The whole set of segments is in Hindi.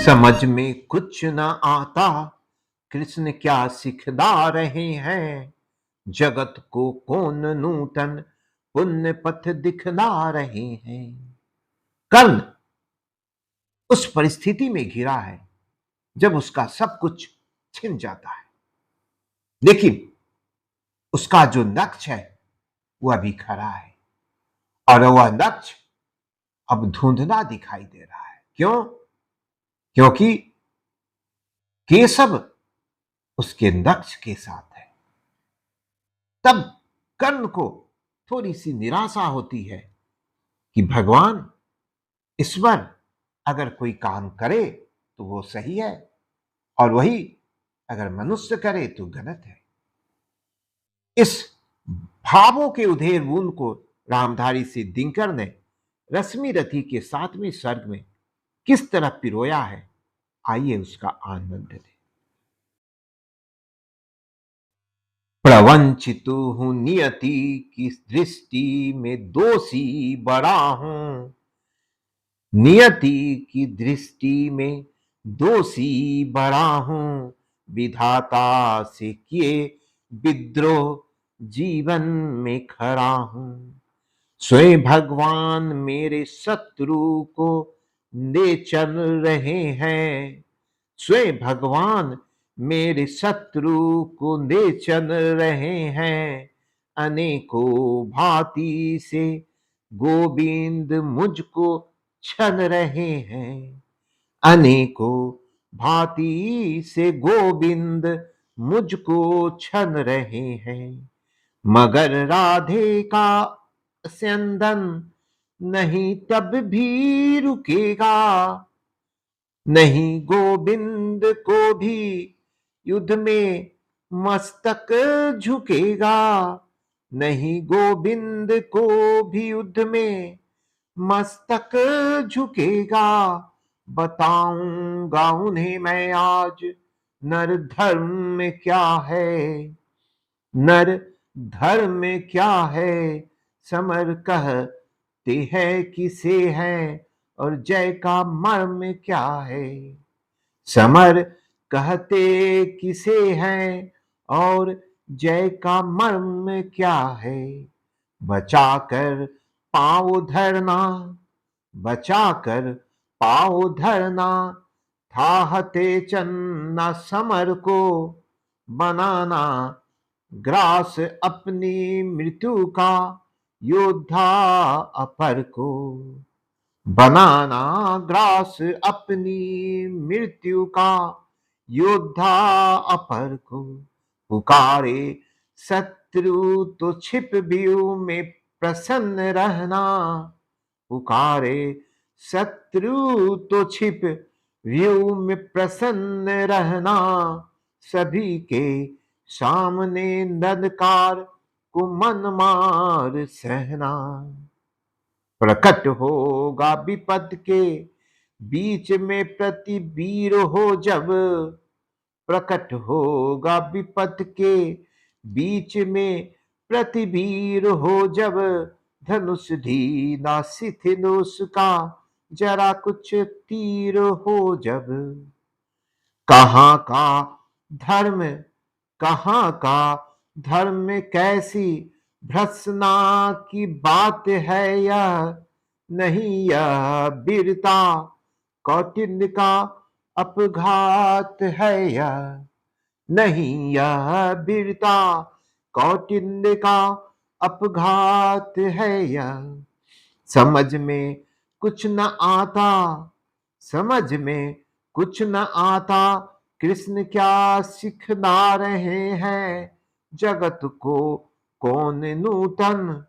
समझ में कुछ न आता कृष्ण क्या सिखला रहे हैं। जगत को कौन नूतन पुण्य पथ दिखला रहे हैं। कर्ण उस परिस्थिति में घिरा है जब उसका सब कुछ छिन जाता है, लेकिन उसका जो लक्ष्य है वह अभी खड़ा है और वह लक्ष्य अब धुंधला दिखाई दे रहा है। क्यों? क्योंकि केशव उसके लक्ष्य के साथ है। तब कर्ण को थोड़ी सी निराशा होती है कि भगवान, ईश्वर अगर कोई काम करे तो वो सही है और वही अगर मनुष्य करे तो गलत है। इस भावों के उधेर बूंद को रामधारी से दिनकर ने रश्मि रथी के 7वें सर्ग में किस तरह पिरोया है, आइए उसका आनंद लें। प्रवंचित हूं नियति की दृष्टि में दोषी बड़ा हूं। नियति की दृष्टि में दोषी बड़ा हूं। विधाता से किए विद्रोह जीवन में खड़ा हूं। स्वयं भगवान मेरे शत्रु को ले चल रहे हैं। स्वयं भगवान मेरे शत्रु को ले चल रहे हैं। अनेकों भांति से गोविंद मुझको छन रहे हैं। अनेकों भांति से गोविंद मुझको छन रहे हैं। मगर राधे का स्यंदन नहीं तब भी रुकेगा। नहीं गोविंद को भी युद्ध में मस्तक झुकेगा। नहीं गोविंद को भी युद्ध में मस्तक झुकेगा। बताऊंगा उन्हें मैं आज नर धर्म क्या है। नर धर्म क्या है समर कहते हैं किसे है, और जय का मर्म क्या है। समर कहते किसे हैं और जय का मर्म क्या है। बचाकर पांव धरना, बचाकर पांव धरना, थाहते चन्ना समर को बनाना। ग्रास अपनी मृत्यु का योद्धा अपर को बनाना। ग्रास अपनी मृत्यु का योद्धा अपर को। पुकारे शत्रु तो छिप व्यू में प्रसन्न रहना। पुकारे शत्रु तो छिप व्यू में प्रसन्न रहना। सभी के सामने नदकार को मन मार सहना। प्रकट होगा विपद के बीच में प्रतिवीर हो जब। प्रकट होगा विपद के बीच में प्रतिवीर हो जब। धनुष ढीला शिथिनुष का जरा कुछ तीर हो जब। कहाँ का धर्म, कहाँ का धर्म, कैसी भ्रष्टना की बात है यह। नहीं यह वीरता कौटिल्य का अपघात है यह। नहीं यह वीरता कौटिल्य का अपघात है यह। समझ में कुछ न आता, समझ में कुछ न आता कृष्ण क्या सिखला रहे हैं। जगत को कौन नूतन,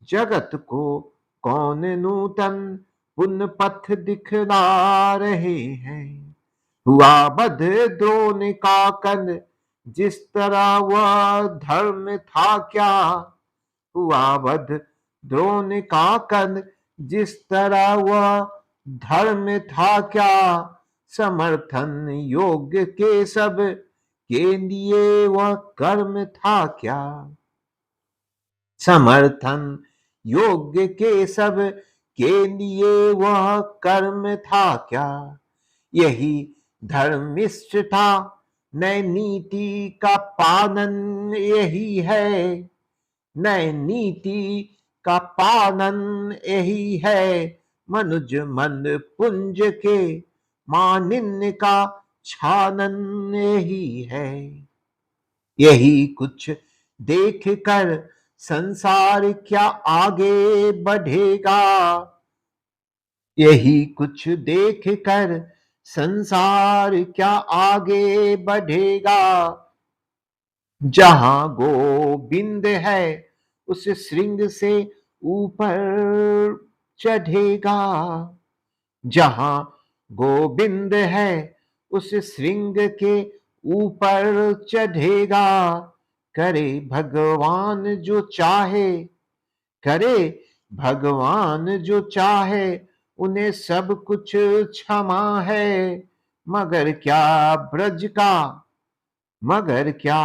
जगत को कौन नूतन पुण्य पथ दिखला रहे हैं। हुआ बध द्रोण का कन जिस तरह वह धर्म था क्या। हुआ वध द्रोण का कन जिस तरह वह धर्म था क्या। समर्थन योग्य के सब के लिए वह कर्म था क्या। समर्थन योग्य के सब के लिए वह कर्म था क्या। यही धर्मिष्ठता नए नीति का पालन यही है, नए नीति का पालन यही है, मनुज मन पुंज के मानिन्य का छानन यही है। यही कुछ देख कर संसार क्या आगे बढ़ेगा, यही कुछ देख कर संसार क्या आगे बढ़ेगा। जहां गोविंद है उस श्रृंग से ऊपर चढ़ेगा, जहां गोविंद है उस श्रृंग के ऊपर चढ़ेगा। करे भगवान जो चाहे, करे भगवान जो चाहे, उन्हें सब कुछ क्षमा है। मगर क्या ब्रज का, मगर क्या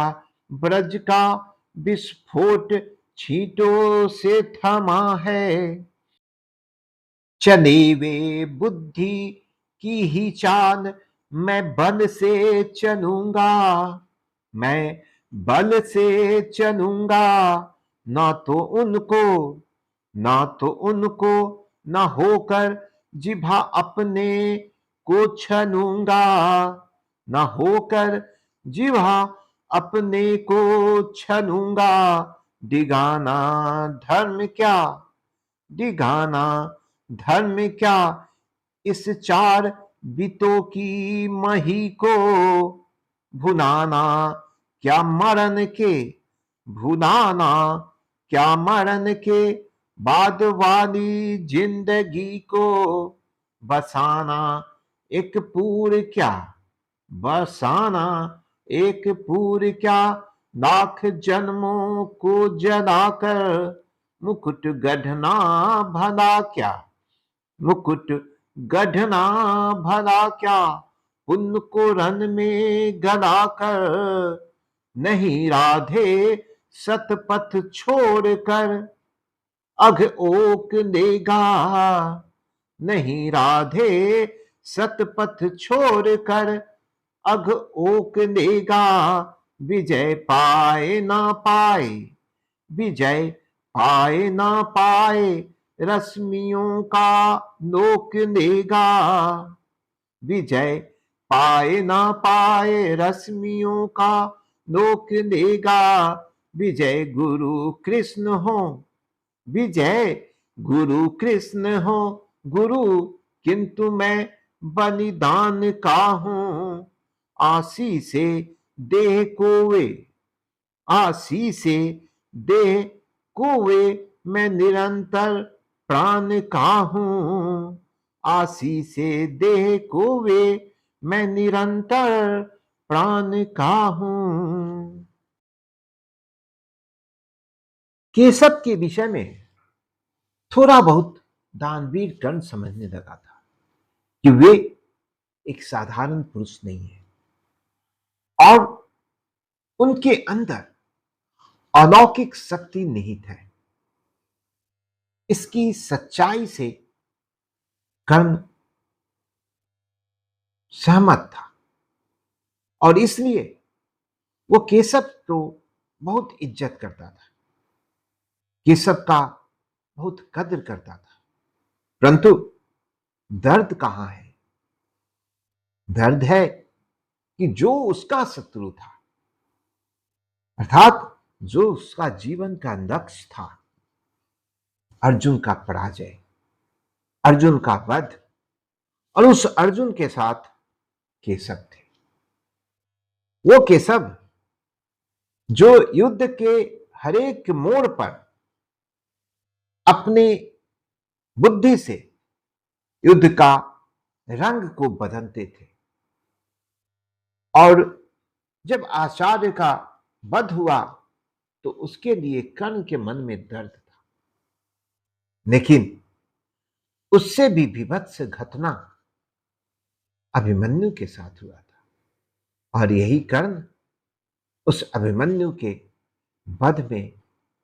ब्रज का विस्फोट छींटों से थमा है। चले वे बुद्धि की ही चाल, मैं बल से चलूंगा, मैं बल से चलूंगा। ना तो उनको, ना तो उनको ना होकर जिभा अपने को छलूंगा, ना होकर जिभा अपने को छलूंगा। दिगाना धर्म क्या, दिगाना धर्म क्या, इस चार बितों की मही को भुनाना क्या मरण के, भुनाना क्या मरण के बाद वाली जिंदगी को। बसाना एक पूर क्या, बसाना एक पूर क्या, लाख जन्मों को जलाकर मुकुट गढ़ना भला क्या, मुकुट गढ़ना भला क्या। पुण्य को रन में गलाकर नहीं राधे सतपथ छोड़कर अघ ओक लेगा, नहीं राधे सतपथ छोड़कर अघ ओक लेगा। विजय पाए ना पाए, विजय पाए ना पाए, रश्मियों का लोक लेगा। विजय पाए ना पाए, रश्मियों का लोक लेगा। विजय गुरु कृष्ण हो, विजय गुरु कृष्ण हो गुरु, किंतु मैं बलिदान का हूं। आशीषे देह कोवे, आशीषे देह कोवे, मैं निरंतर प्राण का हूं। आशीषे देह कोवे, मैं निरंतर प्राण का हूं। केशव के विषय में थोड़ा बहुत दानवीर कर्ण समझने लगा था कि वे एक साधारण पुरुष नहीं है और उनके अंदर अलौकिक शक्ति निहित है। इसकी सच्चाई से कर्ण सहमत था और इसलिए वो केशव को बहुत इज्जत करता था, केशव का बहुत कद्र करता था। परंतु दर्द कहां है, दर्द है कि जो उसका शत्रु था, अर्थात जो उसका जीवन का लक्ष्य था, अर्जुन का पराजय, अर्जुन का वध, और उस अर्जुन के साथ केशव थे। वो केशव जो युद्ध के हरेक मोड़ पर अपनी बुद्धि से युद्ध का रंग को बदलते थे और जब आचार्य का वध हुआ तो उसके लिए कर्ण के मन में दर्द था, लेकिन उससे भी विभत्स घटना अभिमन्यु के साथ हुआ था और यही कर्ण उस अभिमन्यु के वध में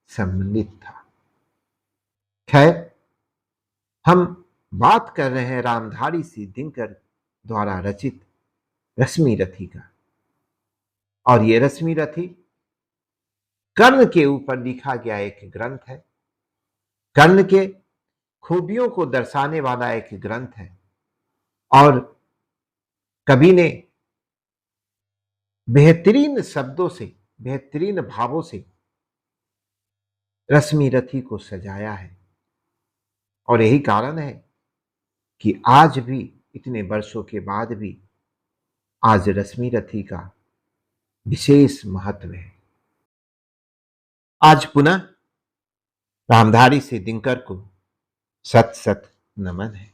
सम्मिलित था। खैर, हम बात कर रहे हैं रामधारी सिंह दिनकर द्वारा रचित रश्मि रथी का। और ये रश्मि रथी कर्ण के ऊपर लिखा गया एक ग्रंथ है, कर्ण के खूबियों को दर्शाने वाला एक ग्रंथ है। और कवि ने बेहतरीन शब्दों से, बेहतरीन भावों से रश्मि रथी को सजाया है। और यही कारण है कि आज भी, इतने वर्षों के बाद भी, आज रश्मि रथी का विशेष महत्व है। आज पुनः रामधारी से दिनकर को सत सत नमन है।